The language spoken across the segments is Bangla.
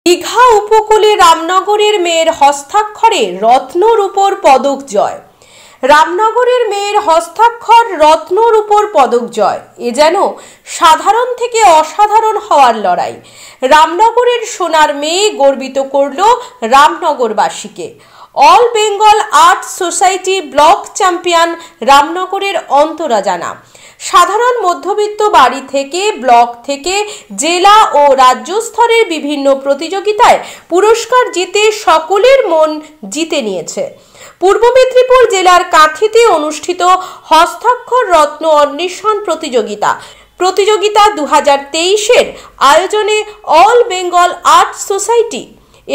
দীঘা উপকূলে রামনগরের মেয়ের হস্তাক্ষরে রত্নরূপোর পদক জয়। রামনগরের মেয়ের হস্তাক্ষর রত্নরূপোর পদক জয়। এ যেন সাধারণ থেকে অসাধারণ হওয়ার লড়াই। রামনগরের সোনার মেয়ে গর্বিত করল রামনগরবাসীকে। All Bengal art society block champion রামনগরের অন্তরা জানা। সাধারণ মধ্যবিত্ত বাড়ি থেকে ব্লক থেকে জেলা ও রাজ্য স্তরের বিভিন্ন প্রতিযোগিতায় পুরস্কার জিতে সকলের মন জিতে নিয়েছে। পূর্ব মেদিনীপুর জেলার কাঁথিতে অনুষ্ঠিত হস্তাক্ষর রত্ন অন্বেষণ প্রতিযোগিতা 2023-এর আয়োজনে অল বেঙ্গল আর্ট সোসাইটি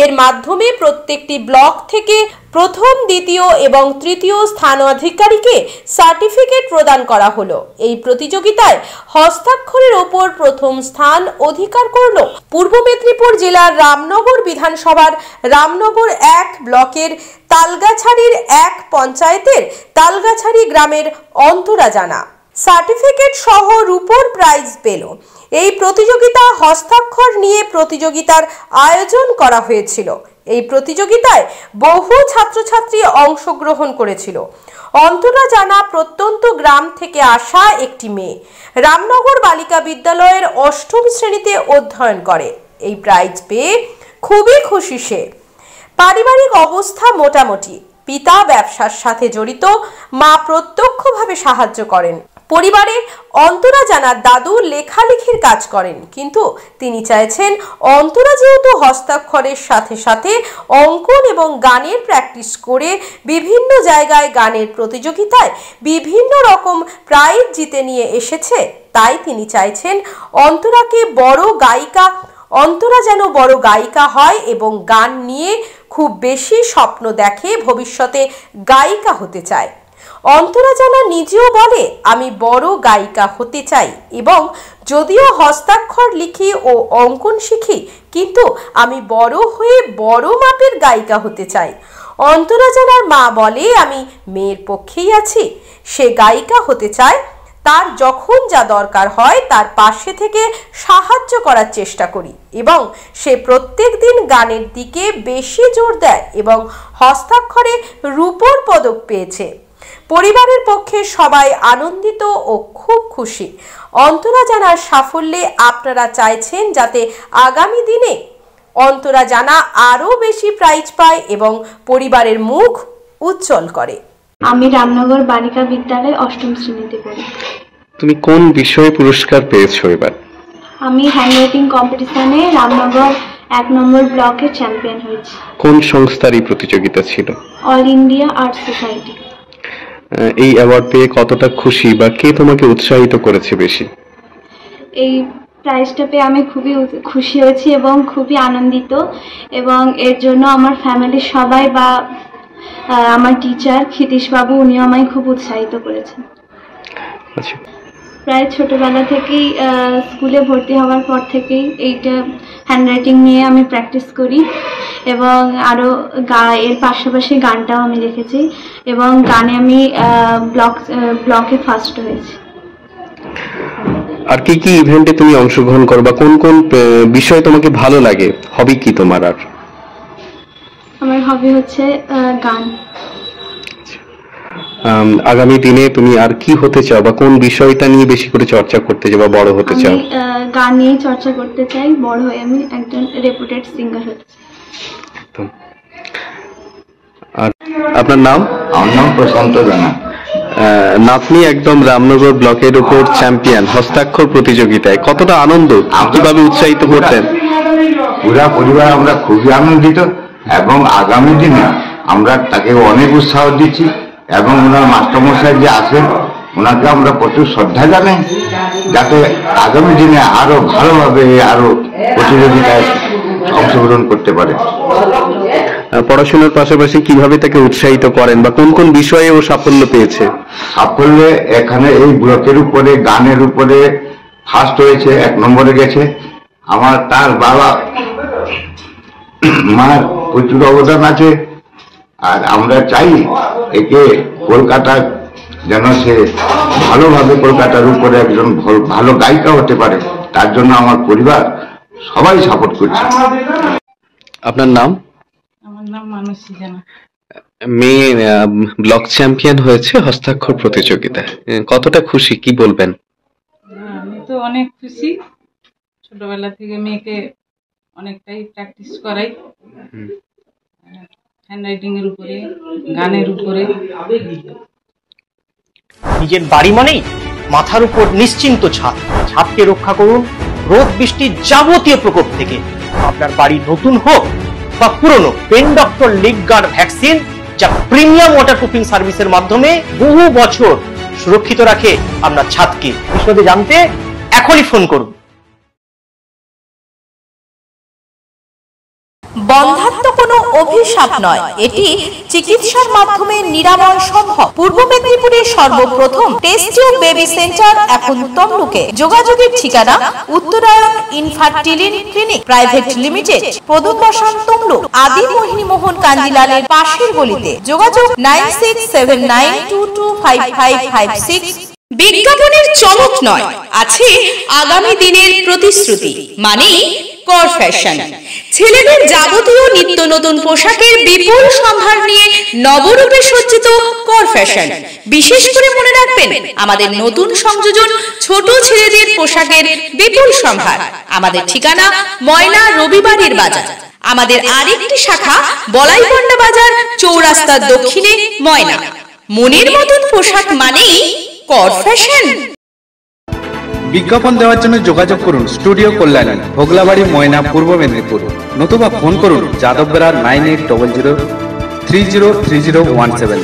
এর মাধ্যমে প্রত্যেকটি ব্লক থেকে প্রথম, দ্বিতীয় এবং তৃতীয় স্থানাধিকারীকে সার্টিফিকেট প্রদান করা হলো। এই প্রতিযোগিতায় হস্তাক্ষরের ওপর প্রথম স্থান অধিকার করল পূর্ব মেদিনীপুর জেলার রামনগর বিধানসভার রামনগর 1 ব্লকের তালগাছাড়ির 1 পঞ্চায়েতের তালগাছাড়ি গ্রামের অন্তরা জানা। সার্টিফিকেট সহ রূপোর প্রাইজ পেল। এই প্রতিযোগিতা হস্তাক্ষর নিয়ে প্রতিযোগিতার আয়োজন করা হয়েছিল। এই প্রতিযোগিতায় বহু ছাত্রছাত্রী অংশগ্রহণ করেছিল। অন্তরা জানা প্রত্যন্ত গ্রাম থেকে আসা একটি মেয়ে। রামনগর বালিকা বিদ্যালয়ের 8ম শ্রেণীতে অধ্যয়ন করে। এই প্রাইজ পেয়ে খুবই খুশি সে। পারিবারিক অবস্থা মোটামুটি। পিতা ব্যবসার সাথে জড়িত, মা প্রত্যক্ষভাবে সাহায্য করেন। পরিবারে অন্তরা জানার দাদু লেখালেখির কাজ করেন, কিন্তু তিনি চাইছেন অন্তরা যেহেতু হস্তাক্ষরের সাথে সাথে অঙ্কন এবং গানের প্র্যাকটিস করে বিভিন্ন জায়গায় গানের প্রতিযোগিতায় বিভিন্ন রকম প্রাইজ জিতে নিয়ে এসেছে, তাই তিনি চাইছেন অন্তরা যেন বড় গায়িকা হয় এবং গান নিয়ে খুব বেশি স্বপ্ন দেখে, ভবিষ্যতে গায়িকা হতে চায়। অন্তরা জানা নিজেও বলে, আমি বড় গায়িকা হতে চাই এবং যদিও হস্তাক্ষর লিখি ও অঙ্কন শিখি, কিন্তু আমি বড় হয়ে বড় মাপের গায়িকা হতে চাই। অন্তরা জানার মা বলে, আমি মেয়ের পক্ষেই আছি, সে গায়িকা হতে চায়। তার যখন যা দরকার হয় তার পাশে থেকে সাহায্য করার চেষ্টা করি এবং সে প্রত্যেক দিন গানের দিকে বেশি জোর দেয় এবং হস্তাক্ষরে রূপোর পদক পেয়েছে। পরিবারের পক্ষে সবাই আনন্দিত ও খুব খুশি। অন্তরা জানার সাফল্যে আপনারা চাইছেন যাতে আগামী দিনে অন্তরা জানা আরও বেশি প্রাইজ পায় এবং পরিবারের মুখ উজ্জ্বল করে। আমি রামনগর বালিকা বিদ্যালয়ে 8ম শ্রেণীতে পড়ি। তুমি কোন বিষয়ে পুরস্কার পেয়েছো এবার? আমি হ্যান্ডরাইটিং কম্পিটিশনে রামনগর 1 নম্বর ব্লকের চ্যাম্পিয়ন হয়েছি। কোন সংস্থার এই প্রতিযোগিতা ছিল? All India art society. এই অ্যাওয়ার্ড পেয়ে কতটা খুশি বা কে তোমাকে উৎসাহিত করেছে বেশি? এই প্রাইজটা পেয়ে আমি খুবই খুশি হয়েছি এবং খুবই আনন্দিত, এবং এর জন্য আমার ফ্যামিলির সবাই বা আমার টিচার ক্ষিতীশ বাবু, উনিও আমায় খুব উৎসাহিত করেছেন। আচ্ছা, প্রায় ছোটবেলা থেকেই স্কুলে ভর্তি হওয়ার পর থেকেই এইটা হ্যান্ডরাইটিং নিয়ে আমি প্র্যাকটিস করি এবং আরও এর পাশাপাশি গানটাও আমি লিখেছি এবং গানে আমি ব্লকে ফার্স্ট হয়েছি। আর কি কি ইভেন্টে তুমি অংশগ্রহণ করো বা কোন কোন বিষয় তোমাকে ভালো লাগে? হবি কি তোমার? আর আমার হবি হচ্ছে গান। আগামী দিনে তুমি আর কি হতে চাও বা কোন বিষয়টা নিয়ে বেশি করে চর্চা করতে চাও বা বড় হতে চাও? গান নিয়ে চর্চা করতে চাই, বড় হয়ে আমি একজন রেপুটেড সিঙ্গার হতে চাই। আর আপনার নাম? আমার নাম প্রশান্ত জানা। আপনি একদম রামনগর ব্লকের উপর চ্যাম্পিয়ন হস্তাক্ষর প্রতিযোগিতায়, কতটা আনন্দ, কিভাবে উৎসাহিত করতেন? পুরা পরিবার আমরা খুবই আনন্দিত এবং আগামী দিনে আমরা তাকে অনেক উৎসাহ দিচ্ছি এবং ওনার মাস্টারমশাই যে আছেন ওনাকে আমরা প্রচুর শ্রদ্ধা জানাই, যাতে আগামী দিনে আরো ভালোভাবে আরো প্রতিযোগিতায় অংশগ্রহণ করতে পারে। পড়াশোনার পাশাপাশি কিভাবে তাকে উৎসাহিত করেন বা কোন কোন বিষয়ে ও সাফল্য পেয়েছে? সাফল্যে এখানে এই ব্লকের উপরে গানের উপরে ফার্স্ট হয়েছে, 1 নম্বরে গেছে। তার বাবা মার প্রচুর অবদান আছে, আর আমরা চাই একে কলকাতার যেন সে ভালোভাবে কলকাতার উপরে একজন ভালো গায়িকা হতে পারে। তার জন্য আমার পরিবার সবাই সাপোর্ট করছে। আপনার নাম? আমার নাম মানসী জানা। মেয়ে ব্লক চ্যাম্পিয়ন হয়েছে হস্তাক্ষর প্রতিযোগিতায়, কতটা খুশি, কি বলবেন? আমি তো অনেক খুশি। ছোটবেলা থেকে মেয়েকে অনেকটাই প্র্যাকটিস করাই, হ্যান্ডরাইটিং এর উপরে, গানের উপরে। নিজের বাড়ি মানেই মাথার উপর নিশ্চিন্ত ছাদ। ছাদকে রক্ষা করুন রোদ বৃষ্টির যাবতীয় প্রকোপ থেকে। আপনার বাড়ি নতুন হোক বা পুরনো, পেন ডক্টর লিগ গার্ড ভ্যাকসিন, যা প্রিমিয়াম ওয়াটারপ্রুফিং সার্ভিসের মাধ্যমে বহু বছর সুরক্ষিত রাখে আপনার ছাদকে। বিশদে জানতে এখনই ফোন করুন। বন্ধ্যাত্ব কোনো অভিশাপ নয়, এটি চিকিৎসার মাধ্যমে নিরাময় সম্ভব। পূর্ব মেদিনীপুরের সর্বপ্রথম টেস্ট টিউব বেবি সেন্টার এখন তমলুকে। যোগাযোগের ঠিকানা উত্তরায়ণ ইনফার্টিলিটি ক্লিনিক প্রাইভেট লিমিটেড, প্রদূত বসান তমলুক, আদি মোহিনী মোহন কাঞ্জিলালের পাশের গলিতে। যোগাযোগ 9679225556। বিজ্ঞাপনের চমক নয়, আছে আগামী দিনের প্রতিশ্রুতি, মানে কর ফ্যাশন। ছেলেদের যাবতীয় নিত্য নতুন পোশাকের বিপুল সম্ভার নিয়ে নবরূপে সজ্জিত কর ফ্যাশন। বিশেষ করে মনে রাখবেন, আমাদের নতুন সংযোজন ছোট ছেলেদের পোশাকের বিপুল সম্ভার। আমাদের ঠিকানা ময়না রবিবারের বাজার। আমাদের আরেকটি শাখা বলাইপন্ডা বাজার, চৌরাস্তার দক্ষিণে ময়না। মনের মতন পোশাক মানেই কর ফ্যাশন। বিজ্ঞাপন দেওয়ার জন্য যোগাযোগ করুন স্টুডিও কল্যাণী, ভোগলাবাড়ি, ময়না, পূর্ব মেদিনীপুর। নতুবা ফোন করুন যাদববেড়া 9800303017।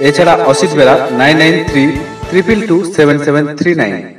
এছাড়া অসিত বেড়া 9932227739।